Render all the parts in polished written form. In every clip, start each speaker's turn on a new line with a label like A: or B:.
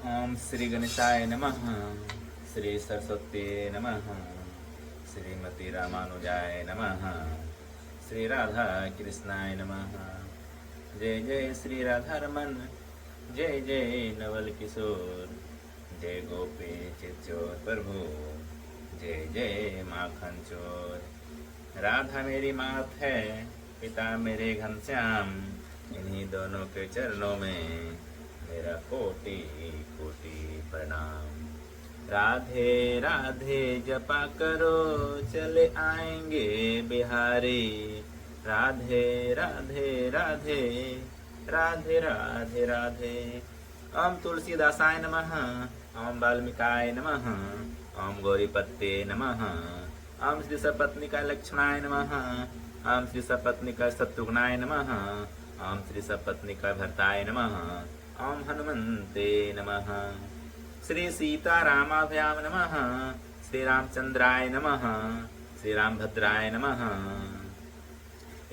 A: ओम श्री गणेशाय नमः। श्री सरस्वती नमः। श्रीमती रामानुजाय नमः। श्री राधा कृष्णाय नमः। जय जय श्री राधा रमन। जय जय नवल किशोर। जय गोपी चित्चोर प्रभु। जय जय माखन चोर। राधा मेरी मात है, पिता मेरे घनश्याम। इन्हीं दोनों के चरणों में मेरा कोटि कोटि प्रणाम। राधे राधे जपा करो, चले आएंगे बिहारी। राधे राधे राधे राधे राधे राधे। ओम तुलसीदासाय नमः। ओम वाल्मीकाय नमः। ओम गौरीपते नमः। ओम श्री सपत्निका लक्ष्मणाय नमः। ओम श्री सपत्निका शत्रुघ्नाय नमः। ओम श्री सपत्निका भरताय नमः। ओम हनुमन्ते नमः। श्री सीतारामाभ्याम नमः। श्री रामचंद्राय नमः। श्री रामभद्राय नमः।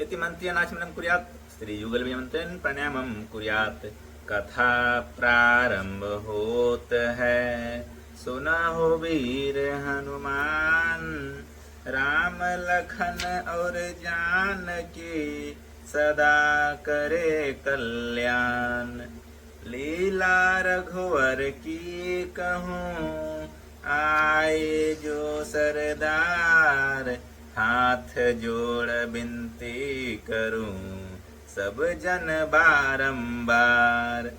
A: इति मन्त्रेणाचमनं कुर्यात्। श्री युगलमन्त्रेण प्रणामं कुर्यात्। कथा प्रारंभ होत है, सुनहो वीर हनुमान। राम लखन और जानकी सदा करे कल्याण। लीला रघुवर की कहूँ, आए जो सरदार। हाथ जोड़ विनती करूं, सब जन बारंबार।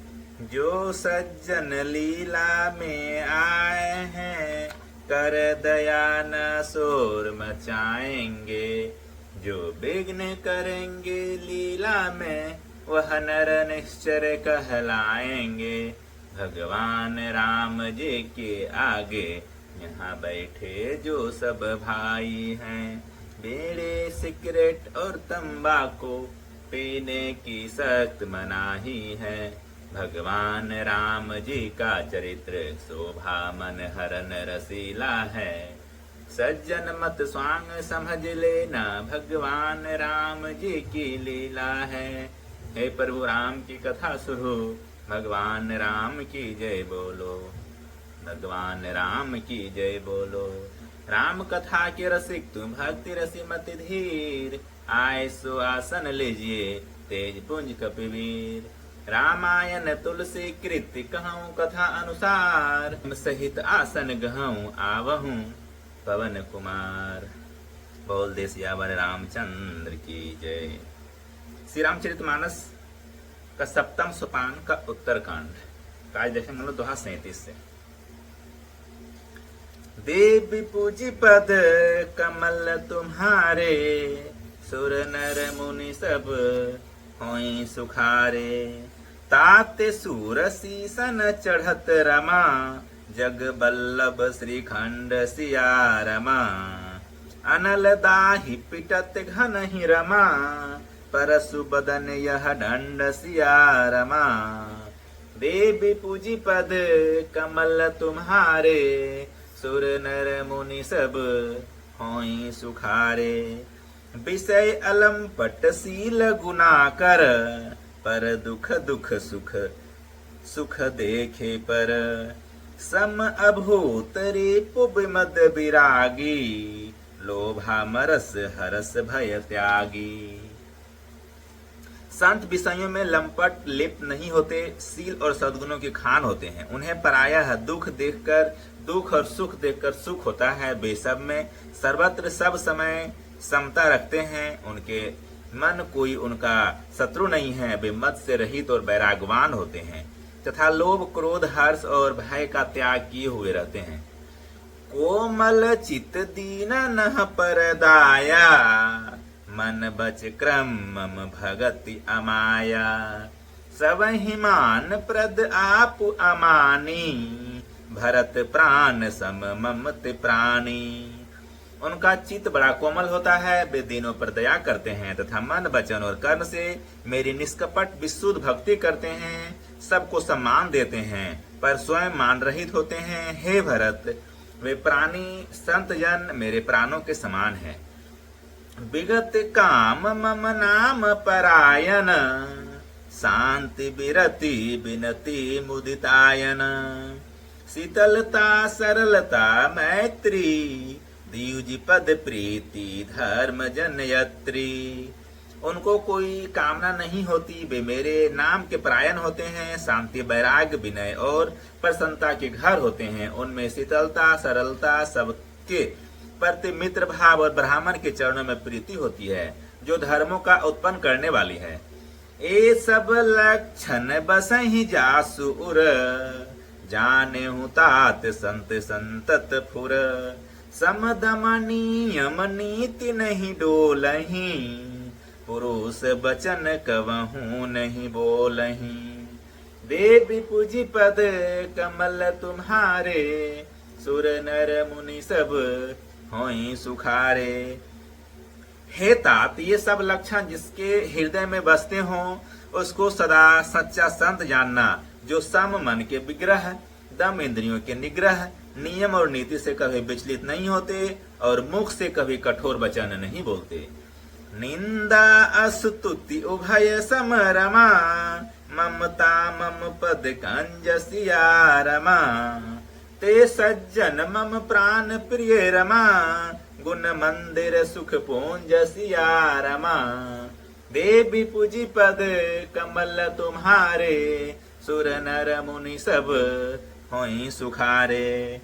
A: जो सज्जन लीला में आए हैं, कर दया न शोर मचाएंगे। जो विघ्न करेंगे लीला में, वह नर निश्चर कहलाएंगे। भगवान राम जी के आगे यहाँ बैठे जो सब भाई हैं। बीड़ी सिगरेट और तंबाकू पीने की सख्त मनाही है। भगवान राम जी का चरित्र शोभा मन हरन रसीला है। सज्जन मत स्वांग समझ लेना, भगवान राम जी की लीला है। हे प्रभु राम की कथा सुनो, भगवान राम की जय बोलो। भगवान राम की जय बोलो। राम कथा के रसिक तुम भक्ति रसी मत धीर। आए सो आसन लीजिए, तेज पुंज कपिवीर। रामायण तुलसी कृत कहूँ कथा अनुसार। सहित आसन गहूँ आवहूँ पवन कुमार। बोल दे सियावर रामचंद्र की जय। श्री रामचरितमानस का सप्तम सोपान का उत्तरकांड का आज देखेंगे हम लोग दोहा 37 से। देवी पूजी पद कमल तुम्हारे, सुर नर मुनि सब होई सुखारे। ताते सूर सीसन चढ़त रमा, जग बल्लभ श्रीखंड सिया रमा। अनल दाहि पिटत घन ही रमा, परसु बदन यह दंड सिया रमा। देवी पूजी पद कमल तुम्हारे, सुर नर मुनि सब होई सुखारे। विषय अलम पट सील गुना कर, पर दुख दुख सुख सुख देखे पर। सम अभूत रिपु मद विरागी, लोभा मरस हरस भय त्यागी। संत विषयों में लंपट लिप्त नहीं होते, सील और सद्गुणों के खान होते हैं। उन्हें प्रायः दुख देखकर दुख और सुख देखकर सुख होता है। वे सब में सर्वत्र सब समय समता रखते हैं। उनके मन कोई उनका शत्रु नहीं है। वे मद से रहित और वैरागवान होते हैं तथा लोभ क्रोध हर्ष और भय का त्याग किए हुए रहते हैं। कोमल चित दीन नह परदाया, मन बच क्रम मम भगति अमाया। सब हिमान प्रद आप अमानी, भरत प्राण सम ममत प्राणी। उनका चित्त बड़ा कोमल होता है। वे दीनों पर दया करते हैं तथा मन वचन और कर्म से मेरी निष्कपट विशुद्ध भक्ति करते हैं। सबको सम्मान देते हैं पर स्वयं मान रहित होते हैं। हे भरत, वे प्राणी संत जन मेरे प्राणों के समान हैं। विगत काम मम नाम परायण, शांति बिरति बिनती मुदितायन। शीतलता सरलता मैत्री द्विज पद प्रीति धर्म जनयत्री। उनको कोई कामना नहीं होती, वे मेरे नाम के परायण होते हैं। शांति वैराग्य विनय और प्रसन्नता के घर होते हैं। उनमें शीतलता सरलता सबके प्रति मित्र भाव और ब्राह्मण के चरणों में प्रीति होती है जो धर्मों का उत्पन्न करने वाली है। ए सब लक्षण बसहि जासु उर जाने हूँ तात संत संतत फुर। समदम नियम नीति नहीं डोलही पुरुष बचन कवहू नहीं बोलही। देवी पूजी पद कमल तुम्हारे सुर नर मुनि सब होई सुखारे। हे तात, ये सब लक्षण जिसके हृदय में बसते हों उसको सदा सच्चा संत जानना, जो सम मन के विग्रह दम इंद्रियों के निग्रह नियम और नीति से कभी विचलित नहीं होते और मुख से कभी कठोर वचन नहीं बोलते। निंदा अस्तुति उभय समरमा ममता मम पद कंजसिया रमा। ते सज्जन मम प्राण प्रिय रमा गुण मंदिर सुख पूंज सिया रमा। देवी पूजी पद कमल तुम्हारे सुर नर मुनि सब होई सुखारे।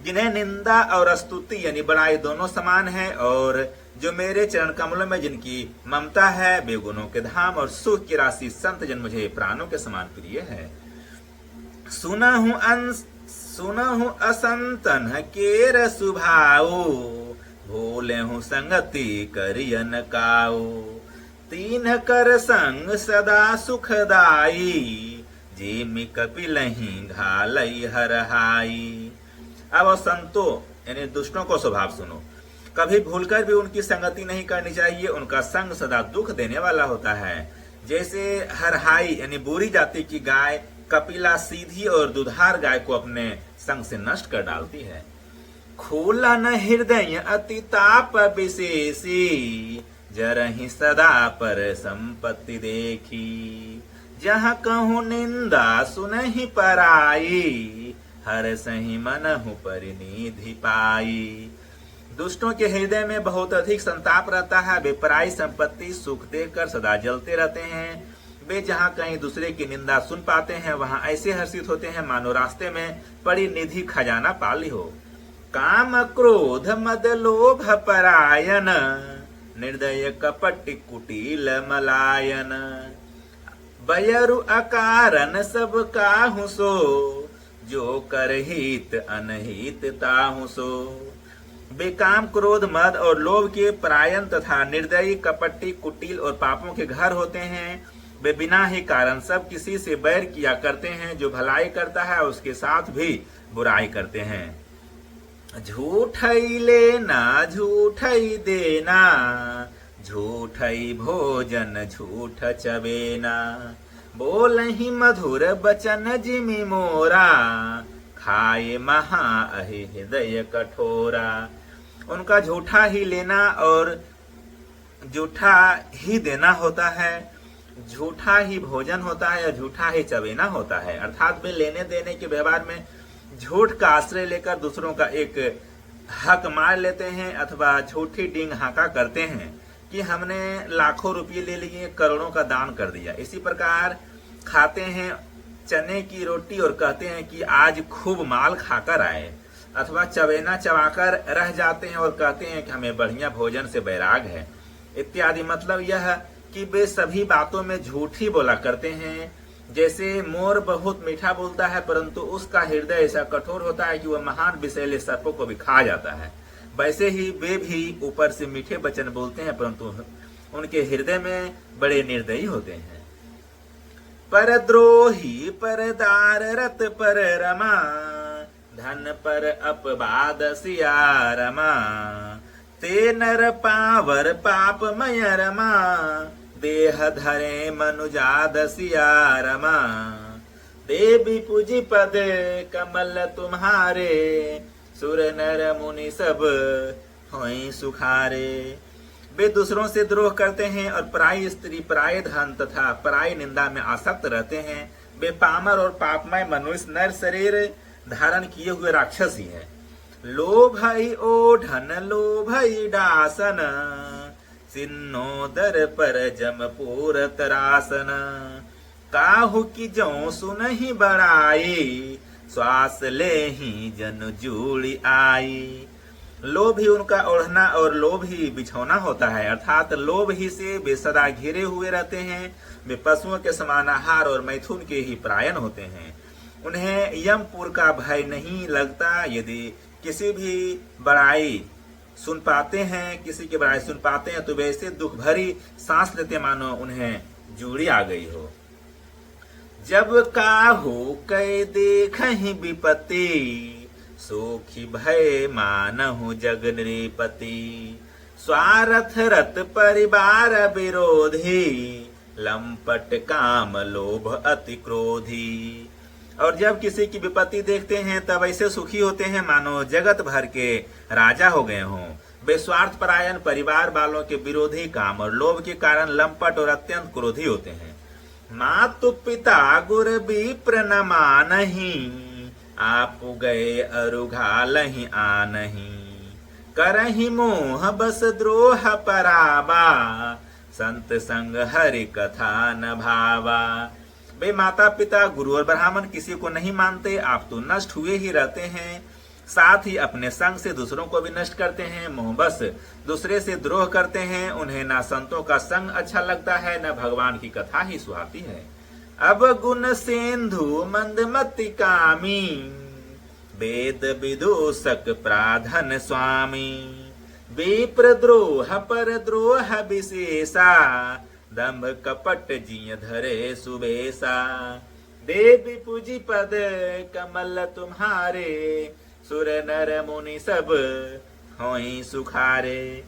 A: जिन्हें निंदा और स्तुति यानी बड़ाई दोनों समान है और जो मेरे चरण कमलों में जिनकी ममता है वे गुणों के धाम और सुख की राशि संत जन मुझे प्राणों के समान प्रिय है। सुना हूँ असंतन केर सुभाओ भूले हूँ संगति करियन काओ। तीन कर संग सदा सुखदाई जेमि कपिलहि घालई हरहाई। अब संतो यानी दुष्टों को स्वभाव सुनो, कभी भूलकर भी उनकी संगति नहीं करनी चाहिए। उनका संग सदा दुख देने वाला होता है। जैसे हरहाई यानी बुरी जाति की गाय कपिला सीधी और दुधार गाय को अपने संग से नष्ट कर डालती है। खोलन हृदय अति ताप विशेषी जरहि सदा पर संपत्ति देखी। जहाँ कहूँ निंदा सुनहि पराई हर सही मनहु परिनिधि पाई। दुष्टों के हृदय में बहुत अधिक संताप रहता है। वे पराई संपत्ति सुख देकर सदा जलते रहते हैं। वे जहाँ कहीं दूसरे की निंदा सुन पाते हैं वहां ऐसे हर्षित होते हैं मानो रास्ते में पड़ी निधि खजाना पाली हो। काम क्रोध मद लोभ परायन निर्दय कपट कुटिल मलायन। बयरु अकारण सब काहू सो जो कर हित अनहित ताहू सो। बेकाम क्रोध मद और लोभ के परायण तथा निर्दयी कपटी कुटिल और पापों के घर होते हैं। वे बिना ही कारण सब किसी से बैर किया करते हैं। जो भलाई करता है उसके साथ भी बुराई करते हैं। झूठ ही लेना झूठ ही देना झूठ ही भोजन झूठ चबेना। बोल ही मधुर बचन जिमि मोरा खाए महा अहि हृदय कठोरा। उनका झूठा ही लेना और झूठा ही देना होता है। झूठा ही भोजन होता है और झूठा ही चबेना होता है। अर्थात वे लेने देने के व्यवहार में झूठ का आश्रय लेकर दूसरों का एक हक मार लेते हैं अथवा झूठी डींग हाका करते हैं कि हमने लाखों रुपये ले लिए करोड़ों का दान कर दिया। इसी प्रकार खाते हैं चने की रोटी और कहते हैं कि आज खूब माल खाकर आए, अथवा चबेना चबाकर रह जाते हैं और कहते हैं कि हमें बढ़िया भोजन से बैराग है इत्यादि। मतलब यह कि वे सभी बातों में झूठ ही बोला करते हैं। जैसे मोर बहुत मीठा बोलता है परंतु उसका हृदय ऐसा कठोर होता है कि वह महान विषैले सर्पों को भी खा जाता है, वैसे ही वे भी ऊपर से मीठे वचन बोलते हैं परंतु उनके हृदय में बड़े निर्दयी होते हैं। परद्रोही परदार रत पर रमा धन पर अपवाद सिया रमा। ते नर पावर पापमय रमा देह धरे मनुजाद सिया रमा। देवी पूजी पद कमल तुम्हारे सुर नर मुनि सब होई सुखारे। वे दूसरों से द्रोह करते हैं और पराई स्त्री, पराये धन तथा पराई निंदा में आसक्त रहते हैं। वे पामर और पापमय मनुष्य नर शरीर धारण किए हुए राक्षस ही है। लोभई ओढ़न लोभई डासन, सिन्नोदर पर जमपुर तरासन। काहू की जौ सुनहि बड़ाई, श्वास ले ही जन जूड़ी आई। लोभ ही उनका ओढ़ना और लोभ ही बिछौना होता है, अर्थात लोभ ही से वे सदा घिरे हुए रहते हैं। वे पशुओं के समान आहार और मैथुन के ही परायण होते हैं। उन्हें यमपुर का भय नहीं लगता। यदि किसी भी बड़ाई सुन पाते हैं, किसी की बड़ाई सुन पाते हैं तो वैसे दुख भरी सांस लेते मानो उन्हें जूड़ी आ गई हो। जब काहू कै देखहि विपत्ति, सोखी भय मानहु जग नृपति। स्वार्थ रत परिवार विरोधी, लंपट काम लोभ अति क्रोधी। और जब किसी की विपत्ति देखते हैं तब ऐसे सुखी होते हैं मानो जगत भर के राजा हो गए हों। वे स्वार्थ परायण, परिवार वालों के विरोधी, काम और लोभ के कारण लंपट और अत्यंत क्रोधी होते हैं। मातु पिता गुर विप्र न मानहि, आप गए अरुघालहि आनहि। करहि मोह बस द्रोह परावा, संत संग हरि कथा न भावा। वे माता पिता, गुरु और ब्राह्मण किसी को नहीं मानते। आप तो नष्ट हुए ही रहते हैं, साथ ही अपने संग से दूसरों को भी नष्ट करते हैं। मोहबस दूसरे से द्रोह करते हैं। उन्हें ना संतों का संग अच्छा लगता है, न भगवान की कथा ही सुहाती है। अब गुण सेंधु मंदमति कामी, वेद विदूषक प्राधन स्वामी। विप्र द्रोह पर द्रोह विशेषा, दंभ कपट जिय धरे सुबेसा। देवी पूजी पद कमल तुम्हारे, सुर नर मुनि सब होई सुखारे।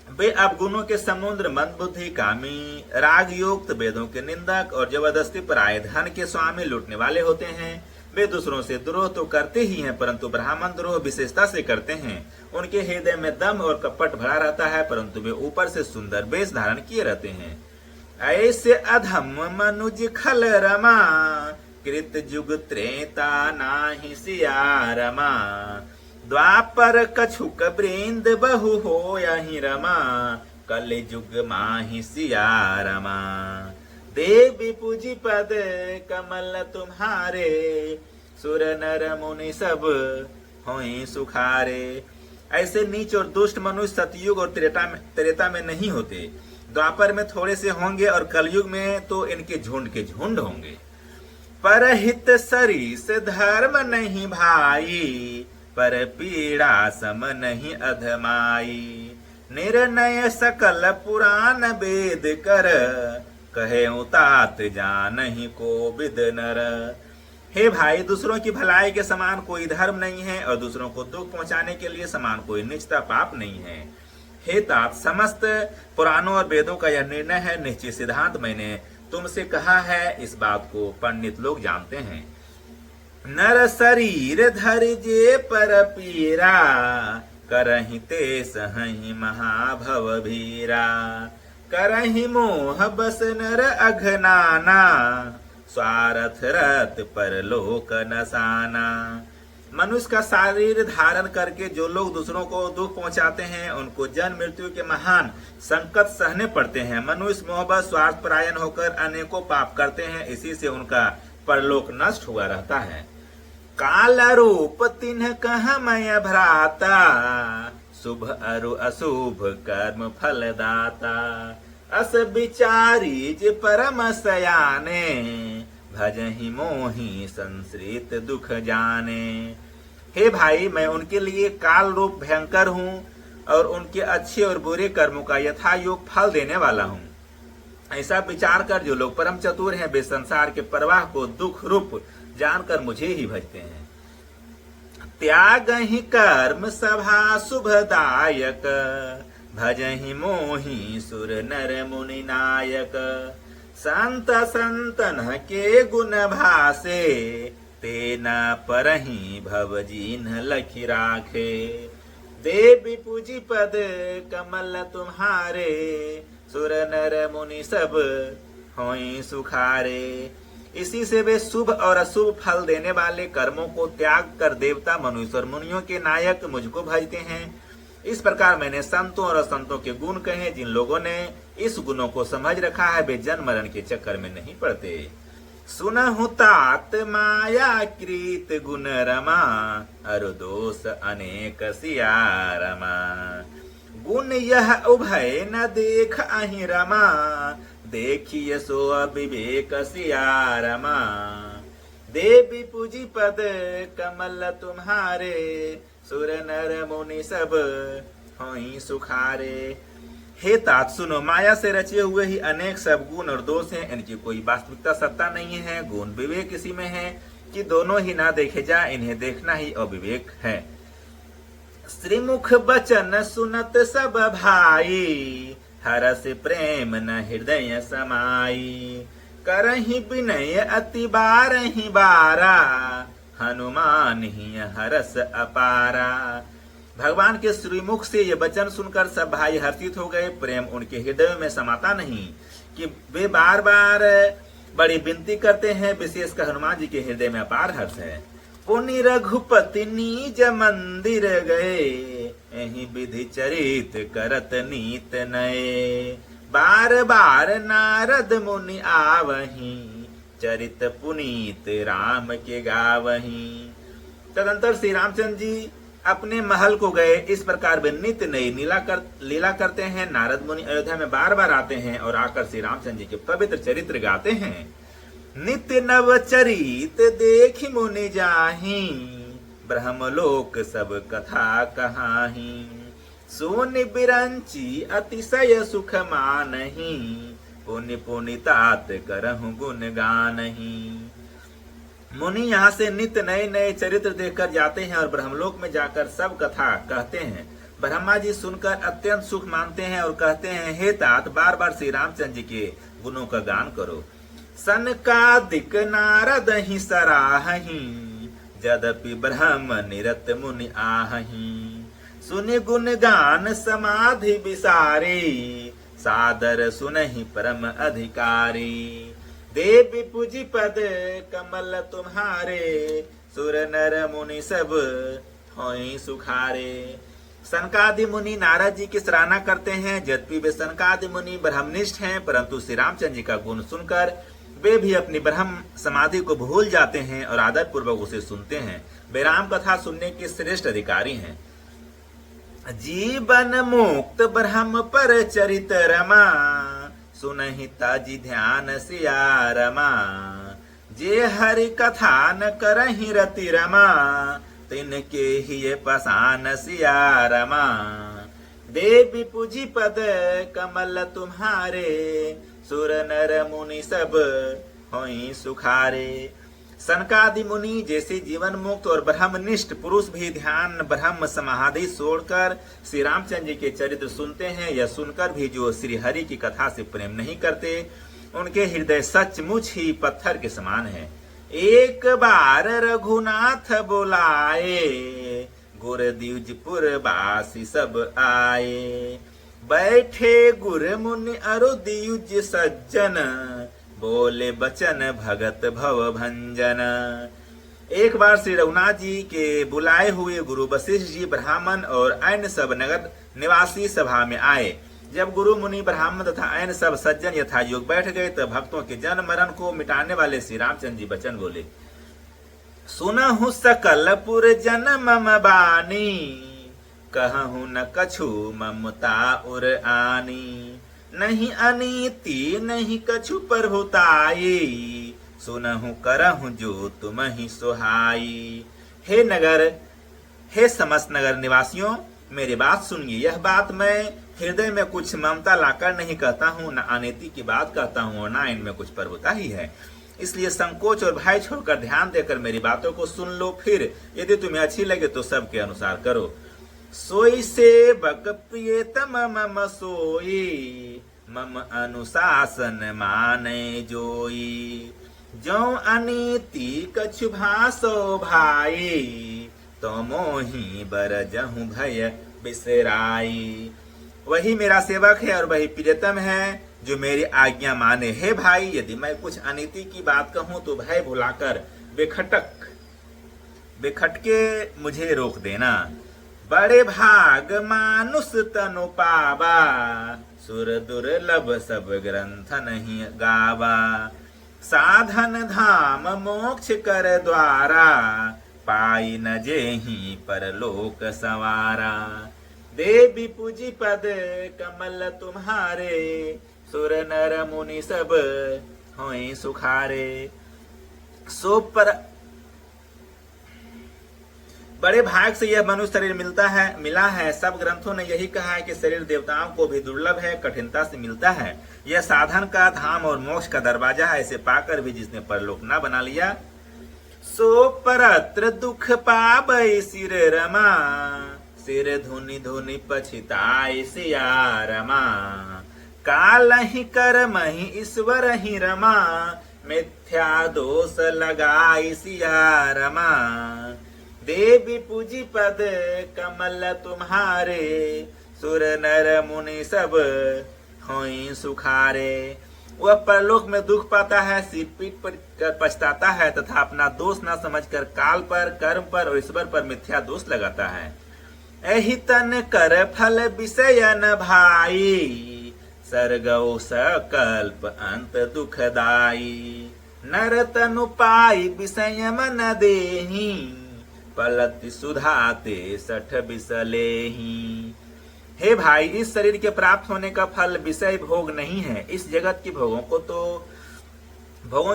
A: वे अवगुणों के समुद्र, मंद बुद्धि, कामी, राग युक्त, वेदों के निंदक और जबरदस्ती पराये धन के स्वामी, लूटने वाले होते हैं। वे दूसरों से द्रोह तो करते ही हैं, परंतु ब्राह्मण द्रोह विशेषता से करते हैं। उनके हृदय में दम और कपट भरा रहता है, परंतु वे ऊपर से सुंदर वेश धारण किए रहते हैं। ऐसे अधम मनुज खल रमा, कृत जुग त्रेता नाही सिया रमा। द्वापर कछुक वृंद बहु हो यही रमा, कल जुग माहि सिया रमा। देवी पूजी पद कमल तुम्हारे, सुर नर मुनि सब होई सुखारे। ऐसे नीच और दुष्ट मनुष्य सतयुग और त्रेता में नहीं होते। द्वापर में थोड़े से होंगे और कलयुग में तो इनके झुंड के झुंड होंगे। परहित सरिस धर्म नहीं भाई, पर पीड़ा सम नहीं अधमाई। निर्णय सकल पुराण वेद कर, कहे तात जानहि को विद नर। हे भाई, दूसरों की भलाई के समान कोई धर्म नहीं है और दूसरों को दुख पहुंचाने के लिए समान कोई निजता पाप नहीं है। हे तात, समस्त पुराणों और वेदों का यह निर्णय है, निश्चित सिद्धांत मैंने तुमसे कहा है। इस बात को पंडित लोग जानते हैं। नर शरीर धर जे पर पीरा, करहि ते सहहि महाभव भीरा। करहि मोह बस नर अघनाना, स्वार्थ रत पर लोक नसाना। मनुष्य का शरीर धारण करके जो लोग दूसरों को दुख पहुंचाते हैं, उनको जन्म मृत्यु के महान संकट सहने पड़ते हैं। मनुष्य मोहबत स्वार्थ परायण होकर अनेकों पाप करते हैं, इसी से उनका परलोक नष्ट हुआ रहता है। काल रूप तिन्ह कह मय भ्राता, शुभ अरु अशुभ कर्म फल दाता। अस विचारी जे परम सयाने, भजहि मोहि संश्रित दुख जाने। हे भाई, मैं उनके लिए काल रूप भयंकर हूँ और उनके अच्छे और बुरे कर्मों का यथा योग फल देने वाला हूँ। ऐसा विचार कर जो लोग परम चतुर हैं, वे संसार के प्रवाह को दुख रूप जानकर मुझे ही भजते हैं। त्याग ही कर्म सभा शुभदायक, भजहि मोहि सुर नर मुनि नायक। संत संतन के गुण भासे, तेना परहि भव जिन्ह लखि राखे। देवी पूजी पद कमल तुम्हारे, सुर नर मुनि सब होई सुखारे। इसी से वे शुभ और अशुभ फल देने वाले कर्मों को त्याग कर देवता मनुष्य और मुनियों के नायक मुझको भजते हैं। इस प्रकार मैंने संतों और असंतों के गुण कहे। जिन लोगों ने इस गुणों को समझ रखा है वे जन्म मरण के चक्कर में नहीं पड़ते। सुनहु तात माया कृत गुण रमा, अरु दोष अनेक सिया रमा। गुण यह उभय न देख अहि रमा, देखिए सो अविवेक सिया रमा। देवी पूजी पद कमल तुम्हारे, सुर नर मुनि सब होई सुखारे। हे तात सुनो, माया से रचे हुए ही अनेक सब गुण और दोष हैं। इनकी कोई वास्तविकता सत्ता नहीं है। गुण विवेक इसी में है कि दोनों ही ना देखे जाए, इन्हें देखना ही अविवेक है। श्रीमुख बचन सुनत सब भाई, हरस प्रेम न हृदय समाई। करहि विनय अति बारहि बारा, हनुमान ही हरस अपारा। भगवान के श्रीमुख से ये वचन सुनकर सब भाई हर्षित हो गए। प्रेम उनके हृदय में समाता नहीं कि वे बार बार बड़ी विनती करते हैं। विशेषकर हनुमान जी के हृदय में अपार हर्ष है। पुनि रघुपति निज मंदिर गए, यही विधि चरित करत नीत नए। बार बार नारद मुनि आवही, चरित पुनीत राम के गावही। तदंतर श्री रामचंद्र जी अपने महल को गए। इस प्रकार वे नित्य नई लीला करते हैं। नारद मुनि अयोध्या में बार बार आते हैं और आकर श्री रामचंद्र जी के पवित्र चरित्र गाते हैं। नित्य नव चरित देखि मुनि जाहि, ब्रह्मलोक सब कथा कहाहि। सोनि बिरंची अतिशय सुख मानहि, पुनि पुनि तात करहु गुण गानहि। मुनि यहाँ से नित्य नए नए चरित्र देखकर जाते हैं और ब्रह्मलोक में जाकर सब कथा कहते हैं। ब्रह्मा जी सुनकर अत्यंत सुख मानते हैं और कहते हैं, हे तात बार बार श्री रामचंद्र जी के गुणों का गान करो। सनकादिक नारद ही सराहि, यद्यपि ब्रह्म निरत मुनि आहहि। सुनि गुण गान समाधि विसारे, सादर सुनहि परम अधिकारी। देवी पूजी पद कमल तुम्हारे, सुर नर मुनि सब होई सुखारे। सनकादि मुनि नारद जी की सराहना करते हैं। यद्यपि वे सनकादि मुनि ब्रह्मनिष्ठ हैं, परंतु श्री रामचंद्र जी का गुण सुनकर वे भी अपनी ब्रह्म समाधि को भूल जाते हैं और आदर पूर्वक उसे सुनते हैं। वे राम कथा सुनने के श्रेष्ठ अधिकारी हैं। जीवन मुक्त ब्रह्म पर चरित रमा, सुनहि ताजी ध्यान सिया रमा। जे हरि कथा न करहि रति रमा, तिनके ही पसान सिया रमा। देवी पूजी पद कमल तुम्हारे, सुर नर मुनि सब होई सुखारे। सनकादि मुनि जैसे जीवन मुक्त और ब्रह्मनिष्ठ पुरुष भी ध्यान ब्रह्म समाधि छोड़कर श्री रामचंद्र जी के चरित्र सुनते हैं। यह सुनकर भी जो श्री हरि की कथा से प्रेम नहीं करते, उनके हृदय सचमुच ही पत्थर के समान है। एक बार रघुनाथ बुलाए, गुर द्विजपुर वासी सब आए। बैठे गुर मुनि अरु द्विज सज्जन, बोले बचन भगत भव भंजन। एक बार श्री रघुनाथ जी के बुलाए हुए गुरु वशिष्ठ जी ब्राह्मण और अन्य सब नगर निवासी सभा में आए। जब गुरु मुनि ब्राह्मण तथा अन्य सब सज्जन यथा योग बैठ गए, तब भक्तों के जन्म मरण को मिटाने वाले श्री रामचंद्र जी वचन बोले। सुनहु सकल पुर जन मम बानी, कहूँ न कछु ममता उर आनी। नहीं अनीति नहीं कछु प्रभुताई, सुनहु करहु जो तुम ही सुहाई। हे नगर, हे समस्त नगर निवासियों, मेरी बात सुनिए। यह बात मैं हृदय में कुछ ममता लाकर नहीं कहता हूँ, न अनीति की बात कहता हूँ और न इनमें कुछ प्रभुता ही है। इसलिए संकोच और भय छोड़कर ध्यान देकर मेरी बातों को सुन लो। फिर यदि तुम्हें अच्छी लगे तो सबके अनुसार करो। सोई सेवक प्रियतम मम सोई, मम अनुशासन माने जोई। जो अनीति कछु भासो भाई, तो मोहि बरजहु भय बिसराई। वही मेरा सेवक है और वही प्रियतम है जो मेरी आज्ञा माने। हे भाई, यदि मैं कुछ अनीति की बात कहूं तो भय भुलाकर बेखटके मुझे रोक देना। बड़े भाग मानुष तनु पावा, सुर दुर्लभ सब ग्रंथ नहीं गावा। साधन धाम मोक्ष कर द्वारा, पाई न जेहि परलोक सवारा। देवी पूजी पद कमल तुम्हारे, सुर नर मुनि सब होई सुखारे। सो पर बड़े भाग से यह मनुष्य शरीर मिला है। सब ग्रंथों ने यही कहा है कि शरीर देवताओं को भी दुर्लभ है, कठिनता से मिलता है। यह साधन का धाम और मोक्ष का दरवाजा है। इसे पाकर भी जिसने परलोक न बना लिया, सो परत्र दुख पाबै सिर रमा। सिर धुनि धुनि पछिताय सिया रमा। काल ही कर्म ही ईश्वर ही रमा, मिथ्या दोष लगाई सिया रमा। देवी पूजी पद कमल तुम्हारे, सुर नर मुनि सब होई सुखारे। वह परलोक में दुख पाता है, सिर पीट पर पछताता है तथा अपना दोष न समझकर काल पर, कर्म पर और ईश्वर पर मिथ्या दोष लगाता है। एहि तन कर फल विषयन भाई, सर्गौ सकल्प अंत दुखदाई। नर तनु पाई विषय मन देहि, पलति सुधाते सठ बिसलेहि। हे भाई, इस शरीर के प्राप्त होने का फल विषय भोग नहीं है। इस जगत की भोगों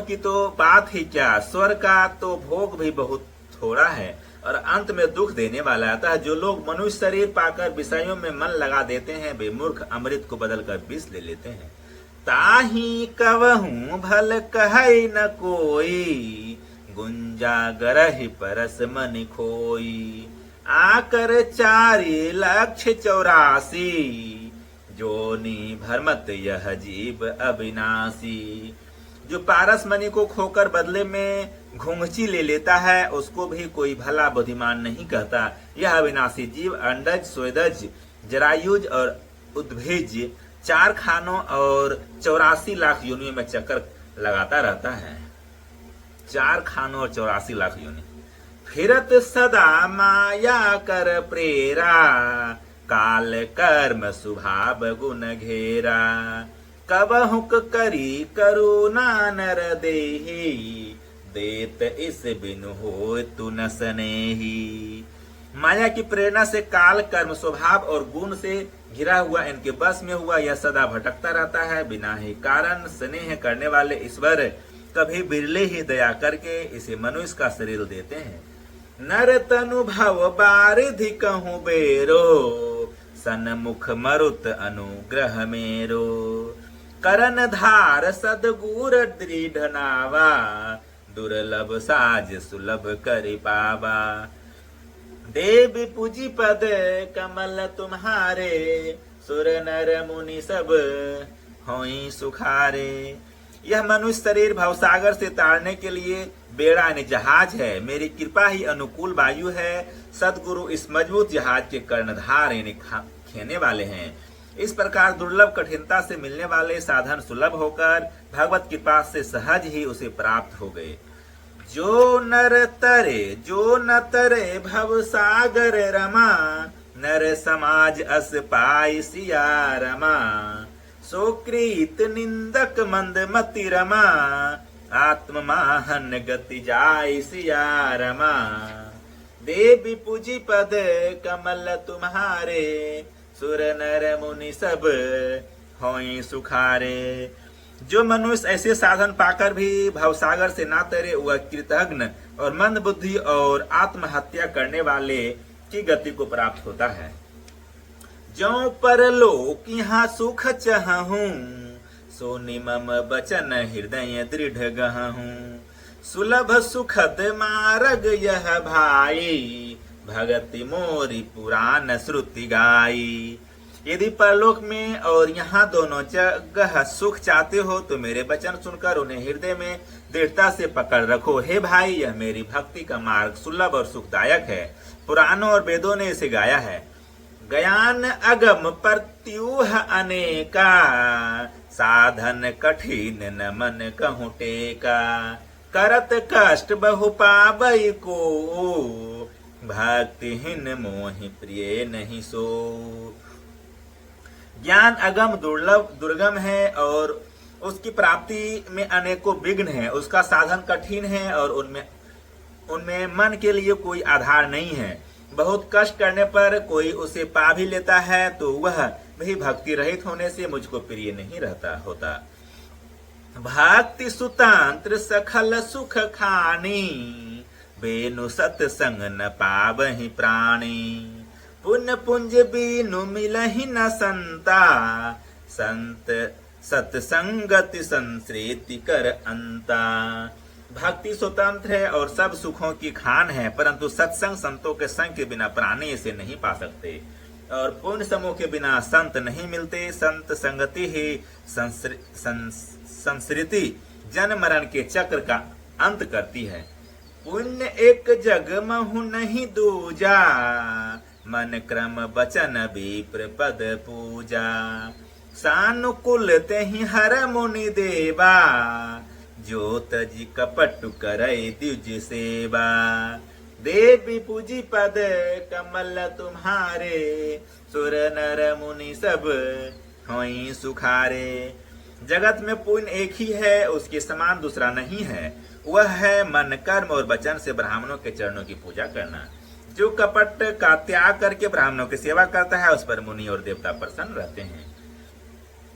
A: की तो बात ही क्या, स्वर्ग का तो भोग भी बहुत थोड़ा है और अंत में दुख देने वाला आता है। जो लोग मनुष्य शरीर पाकर विषयों में मन लगा देते हैं, वे मूर्ख अमृत को बदलकर विष ले लेते हैं। ताही कवहूं भल कहै न कोई, गुंजा गरहि परस मनि खोई। आकर 4,84,000, जोनी भरमत यह जीव अविनाशी। जो पारस मणि को खोकर बदले में घुंघची ले लेता है, उसको भी कोई भला बुद्धिमान नहीं कहता। यह अविनाशी जीव अंडज, स्वेदज, जरायुज और उद्भिज 4 खानों और 84 लाख योनियों में चक्कर लगाता रहता है। 4 खानों और 84 लाख योनि। फिरत सदा माया कर प्रेरा, काल कर्म स्वभाव गुण घेरा। कबहुक करी करुणा नर देहि, देत इस बिनु होय तु न स्नेही। माया की प्रेरणा से काल, कर्म, स्वभाव और गुण से घिरा हुआ इनके बस में हुआ यह सदा भटकता रहता है। बिना ही कारण स्नेह करने वाले ईश्वर कभी बिरले ही दया करके इसे मनुष्य का शरीर देते हैं। नर तनु भव बारिधि कहूँ बेरो, सन्मुख मरुत अनुग्रह मेरो। करन धार सदगुर दृढ़ नावा, दुर्लभ साज सुलभ करि पावा। देव पूजी पद कमल तुम्हारे, सुर नर मुनि सब होई सुखारे। यह मनुष्य शरीर भवसागर से तारने के लिए बेड़ा यानी जहाज है। मेरी कृपा ही अनुकूल वायु है। सदगुरु इस मजबूत जहाज के कर्णधार यानी खेने वाले हैं। इस प्रकार दुर्लभ कठिनता से मिलने वाले साधन सुलभ होकर भगवत कृपा से सहज ही उसे प्राप्त हो गए। जो न तरे भव सागर रमा, नर समाज अस पाई सिया रमा। सोकृत निंदक मंद मति रमा, आत्म माहन गति जाय सिया रमा। देवी पूजी पद कमल तुम्हारे, सुर नर मुनि सब होई सुखारे। जो मनुष्य ऐसे साधन पाकर भी भवसागर से ना तरे, वह कृतघ्न और मंद बुद्धि और आत्महत्या करने वाले की गति को प्राप्त होता है। जो परलोक यहाँ सुख चाहूं, सो निमम बचन हृदय दृढ़ गहूं। सुलभ सुखद मार्ग यह भाई, भगति मोरी पुराण श्रुति गाई। यदि परलोक में और यहाँ दोनों जगह सुख चाहते हो तो मेरे वचन सुनकर उन्हें हृदय में दृढ़ता से पकड़ रखो। हे भाई, यह मेरी भक्ति का मार्ग सुलभ और सुखदायक है। पुराणों और वेदों ने इसे गाया है। ज्ञान अगम प्रत्यूह अनेका, साधन कठिन न मन कहूँ टेका। करत कष्ट बहु पावई को, भक्तिहीन मोहि प्रिय नहीं सो। ज्ञान अगम दुर्गम है और उसकी प्राप्ति में अनेकों विघ्न है। उसका साधन कठिन है और उनमें मन के लिए कोई आधार नहीं है। बहुत कष्ट करने पर कोई उसे पा भी लेता है तो वह भी भक्ति रहित होने से मुझको प्रिय नहीं रहता होता। भक्ति सुतंत्र सखल सुख खानी, बेनु सत्संग न पावहि प्राणी। पुण्य पुंज बीनु मिलहि न संता, संत सत्संगति संश्रेति कर अंता। भक्ति स्वतंत्र है और सब सुखों की खान है, परंतु सत्संग संतों के संग के बिना प्राणी इसे नहीं पा सकते। और पुण्य समूह के बिना संत नहीं मिलते। संत संगति ही संस्कृति जन्म मरण के चक्र का अंत करती है। पुण्य एक जग महु नहीं दूजा, मन क्रम बचन विप्र पद पूजा। सानुकूल तेहि हर मुनि देवा, ज्योत जी कपटु करई द्विज सेवा। देवी पूजी पद कमल तुम्हारे, सुर नर मुनि सब होई सुखारे। जगत में पुण्य एक ही है, उसके समान दूसरा नहीं है। वह है मन कर्म और वचन से ब्राह्मणों के चरणों की पूजा करना। जो कपट का त्याग करके ब्राह्मणों की सेवा करता है उस पर मुनि और देवता प्रसन्न रहते हैं।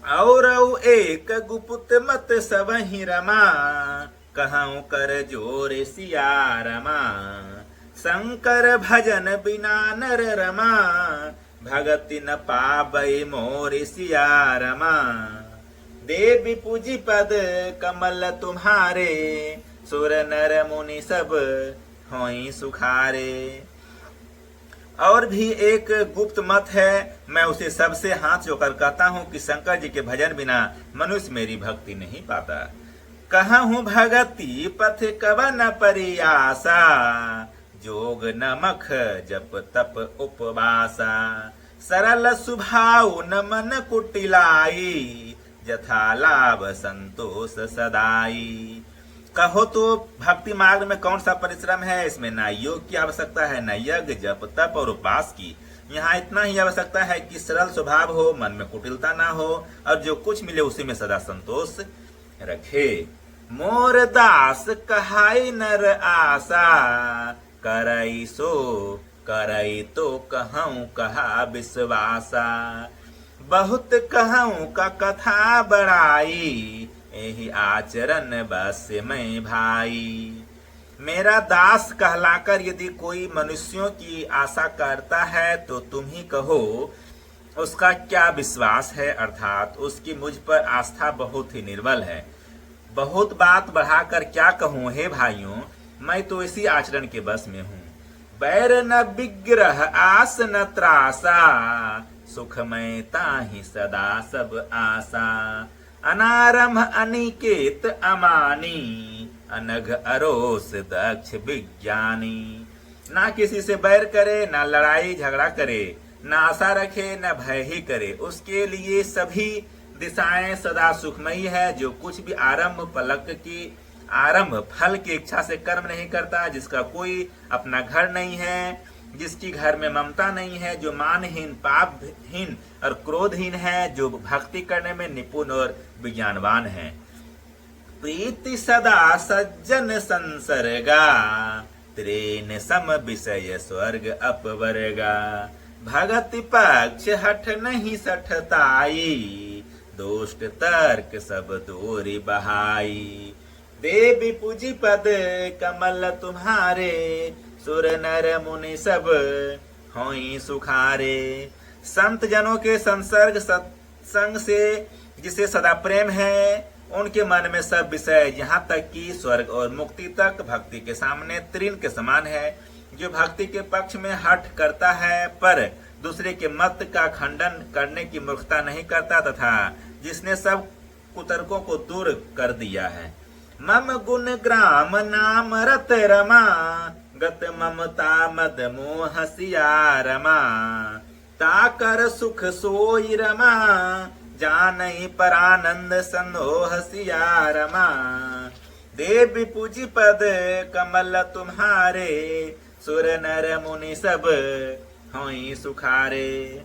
A: और एक गुप्त मत सबहि रमा, कहूँ कर जोर सिया रमा। शंकर भजन बिना नर रमा, भगति न पावै मोर सिया रमा। देवी पूजी पद कमल तुम्हारे, सुर नर मुनि सब होई सुखारे। और भी एक गुप्त मत है, मैं उसे सबसे हाथ जोकर कहता हूँ कि शंकर जी के भजन बिना मनुष्य मेरी भक्ति नहीं पाता। कहूँ भगति पथ कवन परियासा, जोग नमख जप तप उपवासा। सरल सुभाव न मन कुटिलाई, जथा लाभ संतोष सदाई। कहो तो भक्ति मार्ग में कौन सा परिश्रम है? इसमें न योग की आवश्यकता है, न यज्ञ जप तप और उपवास की। यहाँ इतना ही आवश्यकता है कि सरल स्वभाव हो, मन में कुटिलता ना हो और जो कुछ मिले उसी में सदा संतोष रखे। मोर दास कहाई नर आशा, करई सो करई तो कहूँ कहा विश्वासा। बहुत कहूँ का कथा बड़ाई, यही आचरण बस में भाई। मेरा दास कहलाकर यदि कोई मनुष्यों की आशा करता है तो तुम ही कहो उसका क्या विश्वास है, अर्थात उसकी मुझ पर आस्था बहुत ही निर्बल है। बहुत बात बढ़ाकर क्या कहूँ हे भाइयों, मैं तो इसी आचरण के बस में हूँ। बैर न विग्रह आस न त्रासा, सुखमय ताहि सदा सब आशा। अनारंभ अनिकेत अमानी, अनघ अरोस दक्ष विज्ञानी। ना किसी से बैर करे, ना लड़ाई झगड़ा करे, ना आशा रखे, न भय ही करे। उसके लिए सभी दिशाएं सदा सुखमयी है। जो कुछ भी आरंभ फल की इच्छा से कर्म नहीं करता, जिसका कोई अपना घर नहीं है, जिसकी घर में ममता नहीं है, जो मानहीन पापहीन और क्रोधहीन है, जो भक्ति करने में निपुण और विज्ञानवान है। प्रीति सदा सज्जन संसर्गा, त्रेन सम विषय स्वर्ग अपवर्गा। भगति पक्ष हठ नहीं सठताई, दोष्ट तर्क सब दूरी बहाई। देवी पूजी पद कमल तुम्हारे, सुर नर मुनि सब होई सुखारे। संत जनों के संसर्ग सत्संग से जिसे सदा प्रेम है, उनके मन में सब विषय यहाँ तक कि स्वर्ग और मुक्ति तक भक्ति के सामने तृण के समान है। जो भक्ति के पक्ष में हठ करता है पर दूसरे के मत का खंडन करने की मूर्खता नहीं करता, तथा जिसने सब कुतर्कों को दूर कर दिया है। मम गुण ग्राम नाम रत रमा, गत ममता मद मोह सिया रमा। ताकर सुख सोई रमा, जानई पर आनंद संदोह सिया रमा। देवी पूजी पद कमल तुम्हारे, सुर नर मुनि सब होई सुखारे।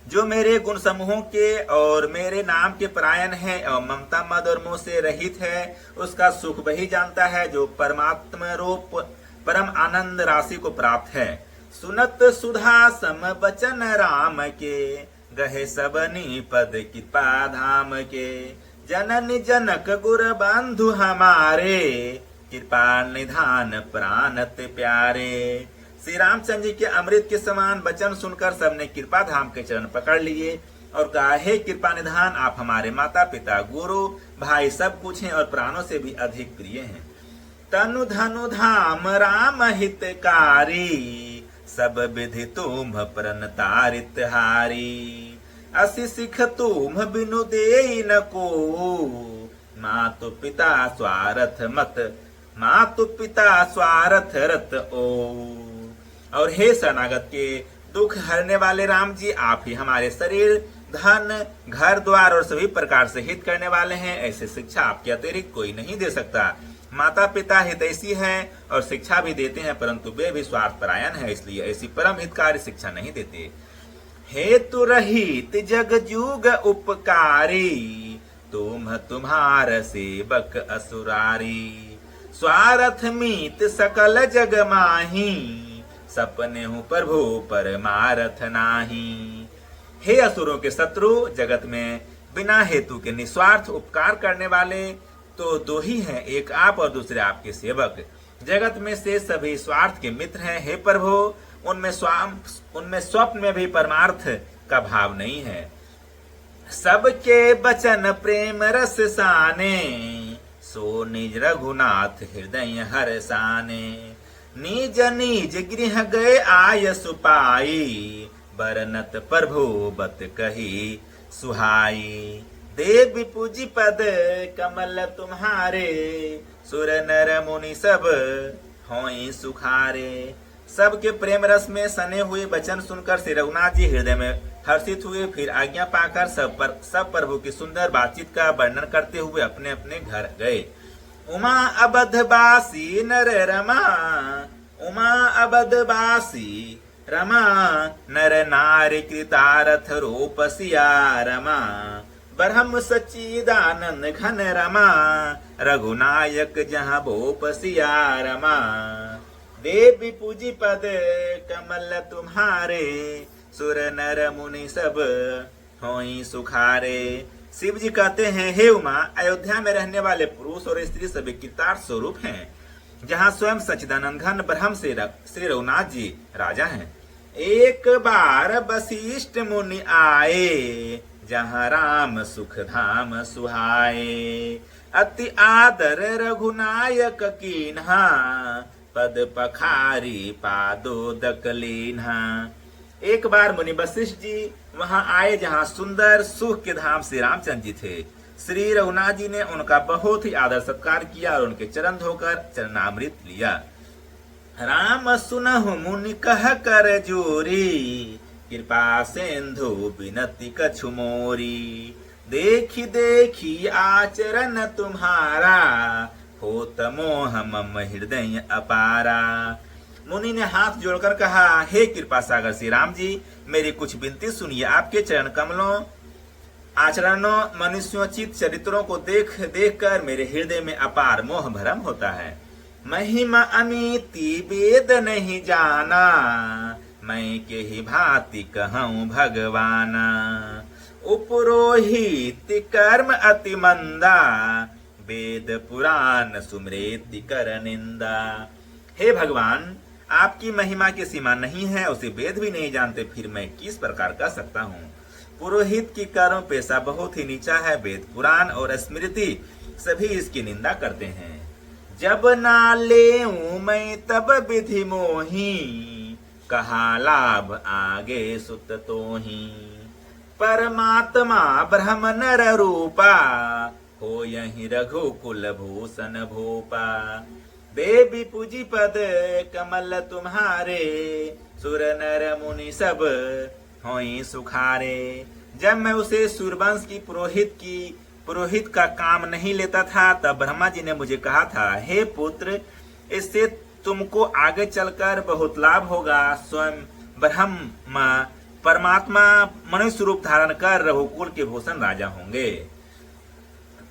A: जो मेरे गुण समूहों के और मेरे नाम के परायण है और ममता मद और मोह से रहित है, उसका सुख वही जानता है जो परमात्मा रूप परम आनंद राशि को प्राप्त है। सुनत सुधा सम बचन राम के, गहे सबनी पद कृपा धाम के। जनन जनक गुर बंधु हमारे, कृपा निधान प्राणत प्यारे। श्री रामचंद्र जी के अमृत के समान वचन सुनकर सबने कृपा धाम के चरण पकड़ लिए और कहा, हे कृपा निधान, आप हमारे माता पिता गुरु भाई सब कुछ हैं और प्राणों से भी अधिक प्रिय हैं। तनु धनु धाम राम हितकारी, सब विधि तुम प्रणतारित हारी। असि सिख तुम बिनु दे न को, मातु पिता स्वार्थ मत, मातु पिता स्वार्थ रत ओ। और हे शरणागत के दुख हरने वाले राम जी, आप ही हमारे शरीर धन घर द्वार और सभी प्रकार से हित करने वाले हैं। ऐसे शिक्षा आपके अतिरिक्त कोई नहीं दे सकता। माता पिता हितैषी हैं और शिक्षा भी देते हैं, परंतु वे भी स्वार्थ परायण है, इसलिए ऐसी परम हितकारी शिक्षा नहीं देते। हेतु रहित जग जुग उपकारी, तुम तुम्हार सेवक असुरारी। स्वार्थ मीत सकल जग माही, सपने हूँ प्रभु परमारथ नाही। हे असुरों के शत्रु, जगत में बिना हेतु के निस्वार्थ उपकार करने वाले तो दो ही हैं, एक आप और दूसरे आपके सेवक। जगत में से सभी स्वार्थ के मित्र हैं। हे प्रभु, उनमें स्वप्न में भी परमार्थ का भाव नहीं है। सबके बचन प्रेम रस साने, सो निज रघुनाथ हृदय हर साने। निज निज गृह गए आय सुपाई, बरनत प्रभु बत कही सुहाई। देवी पूजी पद कमल तुम्हारे, सुर नर मुनि सब होई सुखारे। सबके प्रेम रस में सने हुए वचन सुनकर श्री रघुनाथ जी हृदय में हर्षित हुए। फिर आज्ञा पाकर सब प्रभु की सुंदर बातचीत का वर्णन करते हुए अपने अपने घर गए। उमा अबधबासी नर रमा, उमा अबधबासी रमा। नर नारी कृतारथ रूप सिया रमा। ब्रह्म सच्चिदानंद घन रमा, रघुनायक जहाँ भूप सिया रमा। देवी पूजी पद कमल तुम्हारे, सुर नर मुनि सब होई सुखारे। शिव जी कहते हैं, हे उमा, अयोध्या में रहने वाले पुरुष और स्त्री सभी कृतार्थ स्वरूप हैं, जहाँ स्वयं सच्चिदानंद घन ब्रह्म से श्री रघुनाथ जी राजा हैं। एक बार वशिष्ठ मुनि आए, जहाँ राम सुख धाम सुहाए। अति आदर रघुनायक कीन्हा, पद पखारी पादोदक लीन्हा। एक बार मुनि वशिष्ठ जी वहां आए, जहां सुंदर सुख के धाम श्री रामचंद्र जी थे। श्री रघुनाथ जी ने उनका बहुत ही आदर सत्कार किया और उनके चरण धोकर चरणामृत लिया। राम सुनहु मुनि कह कर जोरी, कृपा सिंधु बिनती कछु मोरी। देखी देखी आचरण तुम्हारा, होत मोह मम हृदय अपारा। मुनि ने हाथ जोड़कर कहा, हे कृपा सागर श्री राम जी, मेरी कुछ विनती सुनिए। आपके चरण कमलों, आचरणों, मनुष्योचित चरित्रों को देख देख कर मेरे हृदय में अपार मोह भरम होता है। महिमा अमिति वेद नहीं जाना, मैं के ही भांति कहूँ भगवाना। उपरोहित कर्म अति मंदा, वेद पुराण सुमरेति कर निंदा। हे भगवान, आपकी महिमा की सीमा नहीं है, उसे वेद भी नहीं जानते, फिर मैं किस प्रकार कर सकता हूँ। पुरोहित की कर्म पेशा बहुत ही नीचा है, वेद पुराण और स्मृति सभी इसकी निंदा करते हैं। जब ना लेऊं मैं तब विधि मोही, कहा लाभ आगे सुत तोही। परमात्मा ब्रह्म नर रूपा, हो यही रघुकुल भूषण भूपा। देवी पूजी पद कमल तुम्हारे, सुर नर मुनि सब होई सुखारे। जब मैं उसे सूर्यवंश की पुरोहित का काम नहीं लेता था, तब ब्रह्मा जी ने मुझे कहा था, हे पुत्र, इससे तुमको आगे चलकर बहुत लाभ होगा। स्वयं ब्रह्मा परमात्मा मनुष्य रूप धारण कर रघुकुल के भूषण राजा होंगे।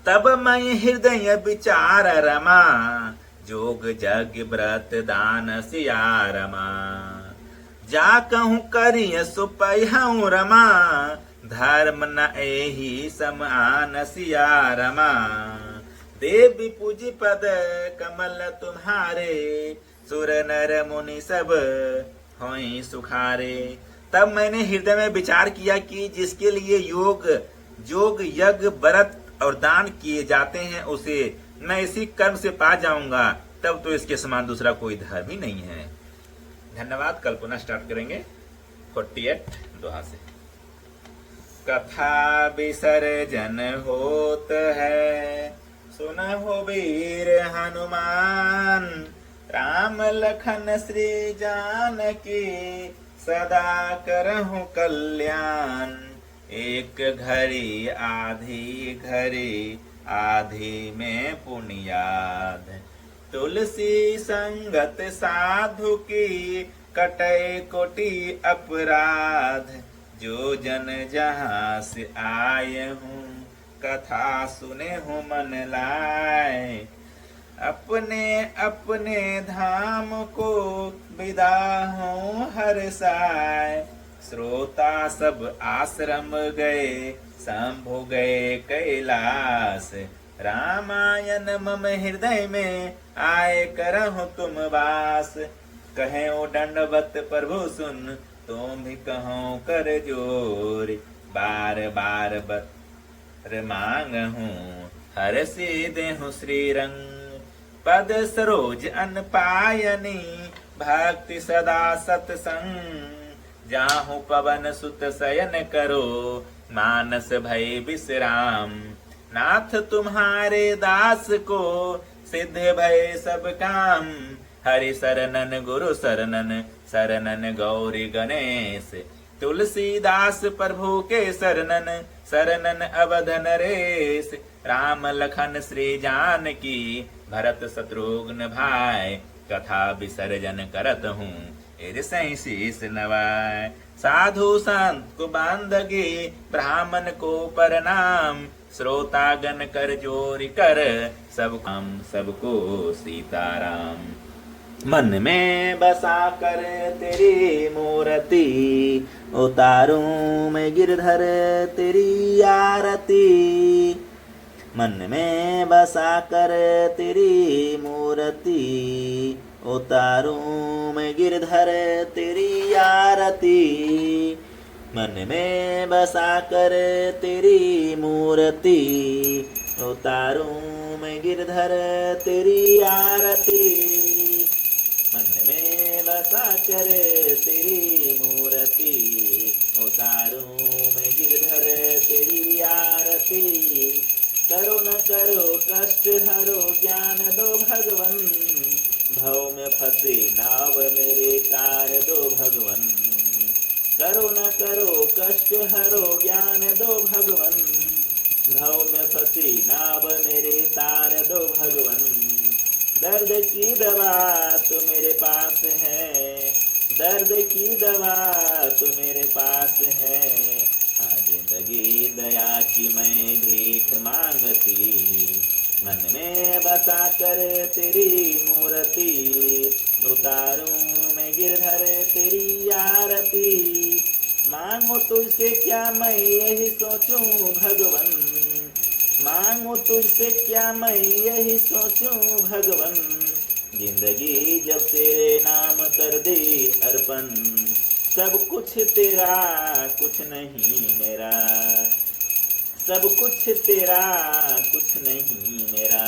A: तब मैं हृदय विचार रमा, जोग जग व्रत दान सिया रमा। जा कहूँ करिय सुपहूँ रमा, धर्म न एहि समान सिया रमा। देवी पूजी पद कमल तुम्हारे, सुर नर मुनि सब होई सुखारे। तब मैंने हृदय में विचार किया कि जिसके लिए जोग यज्ञ व्रत और दान किए जाते हैं, उसे मैं इसी कर्म से पा जाऊंगा। तब तो इसके समान दूसरा कोई धर्म ही नहीं है। धन्यवाद। कल पुनः स्टार्ट करेंगे 48 दोहा से। कथा विसर्जन होत है, सुनहो वीर हनुमान। राम लखन श्री जानकी, सदा करहु कल्याण। एक घड़ी आधी में पुनियाद। तुलसी संगत साधु की, कटे कोटि अपराध। जो जन जहाँ से आए हूँ, कथा सुने हूँ मन लाए। अपने अपने धाम को विदा हूँ हर साय। श्रोता सब आश्रम गए, शंभु गए कैलाश। रामायण मम हृदय में, आए करहु तुम वास। कहे ओ दंडवत प्रभु सुन, तुम भी कहो कर जोर। बार बार बर मांगहूँ, हर से देहु श्री रंग। पद सरोज अन पायनी, भक्ति सदा सतसंग। जाहु पवन सुत शयन करो, मानस भय विश्राम। नाथ तुम्हारे दास को, सिद्ध भय सब काम। हरि शरणन गुरु शरणन गौरी गणेश। तुलसीदास प्रभु के शरणन अवध नरेश। राम लखन श्री जानकी, भरत शत्रुघ्न भाई। कथा विसर्जन करत हूँ, ईर्षि शीस नवाय। साधु संत को बांधगी, ब्राह्मण को प्रणाम। श्रोतागण कर जोरी कर, सबको सीताराम। मन में बसा कर तेरी मूर्ति, उतारूं मैं गिरधर तेरी आरती। मन में बसा कर तेरी मूर्ति, उतारूं मैं गिरधर तेरी आरती। मन में बसा कर तेरी मूर्ति, उतारूं मैं गिरधर तेरी आरती। मन में बसा कर तेरी मूर्ति, उतारूं मैं गिरधर तेरी आरती। करो न करो कष्ट हरो, ज्ञान दो भगवन। भव में फंसे नाव मेरे, तार दो भगवन। करो न करो कष्ट हरो, ज्ञान दो भगवन। भव में फंसी नाव मेरे, तार दो भगवन। दर्द की दवा तो मेरे पास है, दर्द की दवा तो मेरे पास है। हाँ जिंदगी दया की मैं भीख मांगती। मन में बसा कर तेरी मूर्ति, उतारूं मैं गिरधर तेरी आरती। मांगो तुझसे क्या मैं यही सोचूं भगवन, मांगो तुझसे क्या मैं यही सोचूं भगवन। जिंदगी जब तेरे नाम कर दे अर्पण, सब कुछ तेरा कुछ नहीं मेरा। सब कुछ तेरा कुछ नहीं मेरा।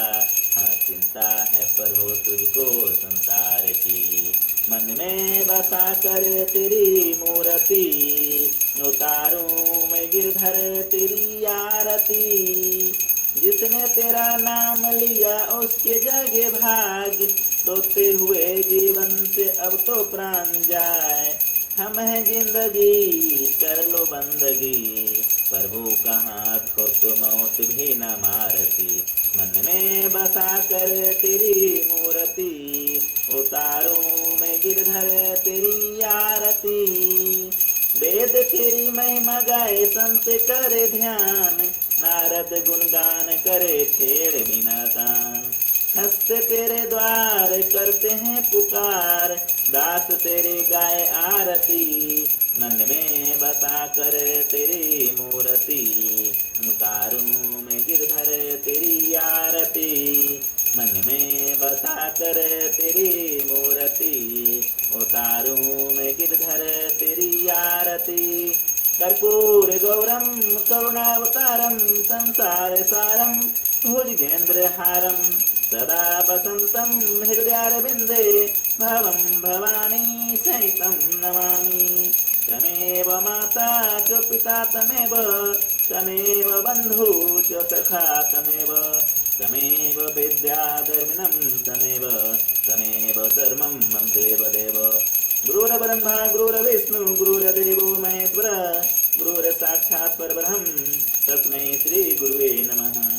A: हाँ चिंता है प्रभु तुझको संसार की। मन में बसा कर तेरी मूर्ति, उतारूं मैं गिरधर तेरी आरती। जिसने तेरा नाम लिया उसके जगे भाग, सोते हुए जीवन से अब तो प्राण जाए। हम हैं जिंदगी कर लो बंदगी, प्रभु का हाथ हो तो मौत भी न मारती। मन में बसा कर तेरी मूर्ति, उतारूं मैं गिरधर तेरी आरती। वेद तेरी महिमा गाए संत करे ध्यान, नारद गुणगान करे छेड़ बिना तान। हंसते तेरे द्वार करते हैं पुकार, दास तेरे गाय आरती। मन में बसा कर तेरी मूर्ति, उतारूं मैं गिरधर तेरी आरती। मन में बसा कर तेरी मूर्ति, उतारूं मैं गिरधर तेरी आरती। कर्पूर गौरम करुणावतारम, संसार सारम भुजगेंद्र हारम। सदा वसंतं हृदयारविन्दे, भवं भवानी सहितं नमामि। तमेव माता च पिता तमेव, तमेव बन्धु च सखा तमेव, तमेव विद्याधर्मिणं तमेव, तमेव सर्वं मम देवदेव। गुरुर्ब्रह्मा गुरुर्विष्णु गुरुर्देवो महेश्वर, गुरुर्साक्षात् परब्रह्म, तस्मै श्री गुरुवे नमः।